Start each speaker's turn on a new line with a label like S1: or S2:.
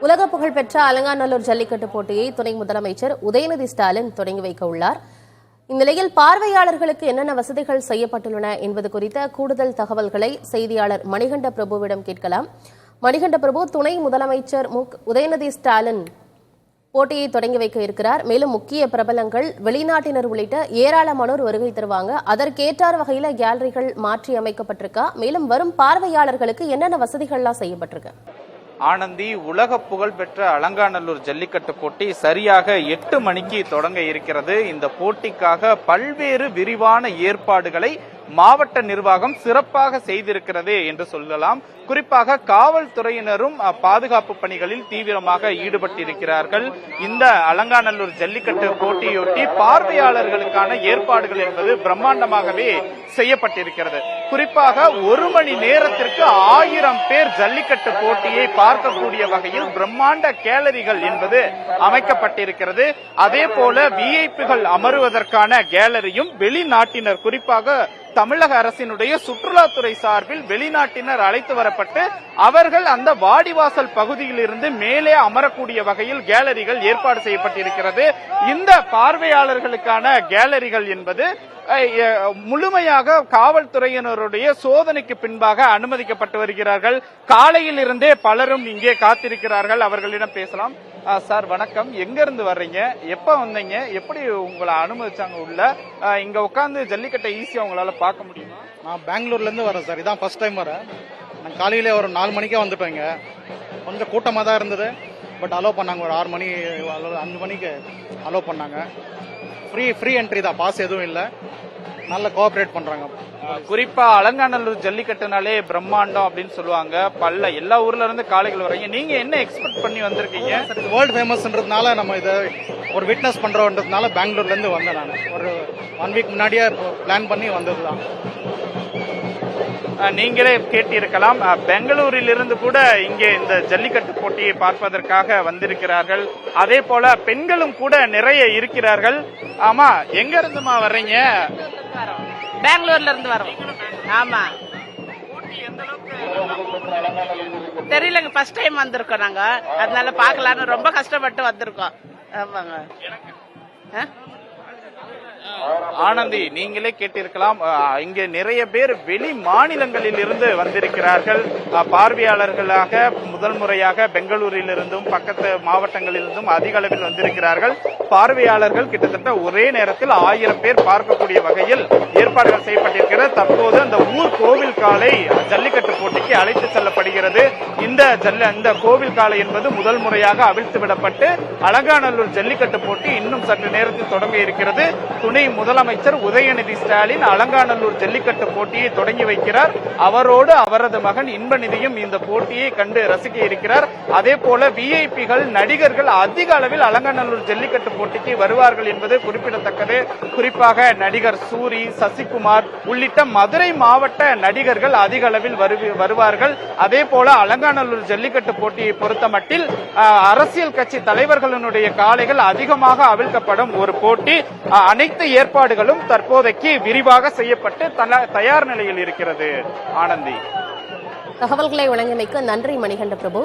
S1: உலக புகழ்பெற்ற அலங்காநல்லூர் ஜல்லிக்கட்டு போட்டியை துணை முதலமைச்சர் உதயநிதி ஸ்டாலின் தொடங்கி வைக்க உள்ளார். இந்நிலையில் பார்வையாளர்களுக்கு என்னென்ன வசதிகள் செய்யப்பட்டுள்ளன என்பது குறித்த கூடுதல் தகவல்களை செய்தியாளர் மணிகண்ட பிரபுவிடம் கேட்கலாம். மணிகண்ட பிரபு, துணை முதலமைச்சர் உதயநிதி ஸ்டாலின் போட்டியை தொடங்கி வைக்க இருக்கிறார். மேலும் முக்கிய பிரபலங்கள், வெளிநாட்டினர் உள்ளிட்ட ஏராளமானோர் வருகை தருவாங்க. அதற்கேற்றார் வகையில கேலரிகள் மாற்றி அமைக்கப்பட்டிருக்கா? மேலும் வரும் பார்வையாளர்களுக்கு என்னென்ன வசதிகள்லாம் செய்யப்பட்டிருக்கு?
S2: ஆனந்தி, உலக புகழ் பெற்ற அலங்காநல்லூர் ஜல்லிக்கட்டு போட்டி சரியாக 8 மணிக்கு தொடங்க இருக்கிறது. இந்த போட்டிக்காக பல்வேறு விரிவான ஏற்பாடுகளை மாவட்ட நிர்வாகம் சிறப்பாக செய்திருக்கிறது என்று சொல்லலாம். குறிப்பாக காவல்துறையினரும் பாதுகாப்பு பணிகளில் தீவிரமாக ஈடுபட்டிருக்கிறார்கள். இந்த அலங்காநல்லூர் ஜல்லிக்கட்டு போட்டியொட்டி பார்வையாளர்களுக்கான ஏற்பாடுகள் என்பது பிரம்மாண்டமாகவே செய்யப்பட்டிருக்கிறது. குறிப்பாக 1 மணி நேரத்திற்கு 1000 பேர் ஜல்லிக்கட்டு போட்டியை பார்க்கக்கூடிய வகையில் பிரம்மாண்ட கேலரிகள் என்பது அமைக்கப்பட்டிருக்கிறது. அதே போல விஐபிகள் அமருவதற்கான கேலரியும் வெளிநாட்டினர், குறிப்பாக தமிழக அரசினுடைய சுற்றுலாத்துறை சார்பில் வெளிநாட்டினர் அழைத்து வரப்பட்டு அவர்கள் அந்த வாடிவாசல் பகுதியில் இருந்து மேலே அமரக்கூடிய வகையில் கேலரிகள் ஏற்பாடு செய்யப்பட்டிருக்கிறது. இந்த பார்வையாளர்களுக்கான கேலரிகள் என்பது முழுமையாக காவல்துறையினருடைய சோதனைக்கு பின்பாக அனுமதிக்கப்பட்டு வருகிறார்கள். காலையில் இருந்தே பலரும் இங்கே காத்திருக்கிறார்கள். அவர்களிடம் பேசலாம். சார் வணக்கம், எங்க இருந்து வர்றீங்க, எப்ப வந்தீங்க, எப்படி உங்களை அனுமதிச்சாங்க உள்ள? இங்க உட்காந்து ஜல்லிக்கட்டை ஈஸியா உங்களால பார்க்க முடியுமா?
S3: நான் பெங்களூர்ல இருந்து வரேன் சார், இதான் ஃபர்ஸ்ட் டைம் வரேன். நான் காலையில ஒரு 4 மணிக்கே வந்துட்டேங்க. கொஞ்சம் கூட்டமா தான் இருந்தது, பட் அலோவ் பண்ணாங்க. ஒரு 6 மணி 5 மணிக்கு அலோவ் பண்ணாங்க. ஃப்ரீ என்ட்ரி தான், பாஸ் எதுவும் இல்லை. நல்ல கோஆபரேட் பண்றாங்க.
S2: குறிப்பா அலங்காநல்லூர் ஜல்லிக்கட்டுனாலே பிரம்மாண்டம் அப்படின்னு சொல்லுவாங்க. எல்லா ஊர்ல இருந்து காளைகள் வரீங்க. நீங்க என்ன எக்ஸ்பெக்ட் பண்ணி வந்திருக்கீங்க?
S3: வேர்ல்டு ஃபேமஸ்ன்றதுனால நம்ம இதை ஒரு விட்னஸ் பண்றோம்ன்றதுனால பெங்களூர்ல இருந்து வந்தேன். நான் ஒரு 1 வீக் முன்னாடியே பிளான் பண்ணி வந்ததுதான்.
S2: நீங்களே கேட்டிருக்கலாம், பெங்களூரில் இருந்து கூட இங்கே இந்த ஜல்லிக்கட்டு போட்டியை பார்ப்பதற்காக வந்திருக்கிறார்கள். அதே போல பெண்களும் கூட நிறைய இருக்கிறார்கள். ஆமா, எங்க இருந்துமா வர்றீங்க?
S4: பெங்களூர்ல இருந்து வரோம். ஆமா, தெரியலங்க, ஃபர்ஸ்ட் டைம் வந்திருக்கோம் நாங்க, அதனால பாக்கலான்னு ரொம்ப கஷ்டப்பட்டு வந்திருக்கோம். ஆமாங்க.
S2: ஆனந்தி, நீங்களே கேட்டிருக்கலாம், இங்கே நிறைய பேர் வெளி மாநிலங்களில் இருந்து வந்திருக்கிறார்கள். பார்வையாளர்களாக முதல் முறையாக பெங்களூரில் இருந்தும் பக்கத்து மாவட்டங்களில் இருந்தும் அதிக அளவில் வந்திருக்கிறார்கள். பார்வையாளர்கள் கிட்டத்தட்ட ஒரே நேரத்தில் 1000 பேர் பார்க்கக்கூடிய வகையில் ஏற்பாடுகள் செய்யப்பட்டிருக்கிறது. தற்போது அந்த ஊர் கோவில் காளை ஜல்லிக்கட்டு போட்டிக்கு அழைத்து செல்லப்படுகிறது. இந்த கோவில் காளை என்பது முதல் முறையாக அவிழ்த்து விடப்பட்டு அலங்காநல்லூர் ஜல்லிக்கட்டு போட்டி இன்னும் சற்று நேரத்தில் தொடங்க இருக்கிறது. துணை முதலமைச்சர் உதயநிதி ஸ்டாலின் அலங்காநல்லூர் ஜல்லிக்கட்டு போட்டியை தொடங்கி வைக்கிறார். அவரோடு அவரது மகன் இன்பநிதியும் இந்த போட்டியை கண்டு ரசிக்க இருக்கிறார். அதே போல விஐபிகள், நடிகர்கள் அதிக அளவில் அலங்காநல்லூர் ஜல்லிக்கட்டு போட்டிக்கு வருவார்கள் என்பது குறிப்பிடத்தக்கது. குறிப்பாக நடிகர் சூரி, சசிகுமார் உள்ளிட்ட மதுரை மாவட்ட நடிகர்கள் அதிக அளவில் வருவார்கள். அதே போல அலங்காநல்லூர் ஜல்லிக்கட்டு போட்டியை பொறுத்தமட்டில் அரசியல் கட்சி தலைவர்களுடைய காளைகள் அதிகமாக அவிழ்க்கப்படும் ஒரு போட்டி. அனைத்து ஏற்பாடுகளும் தற்போதைக்கு விரிவாக செய்யப்பட்டு தயார் நிலையில் இருக்கிறது. ஆனந்தி,
S1: தகவல்களை வழங்கியமைக்கு நன்றி மணிகண்ட பிரபு.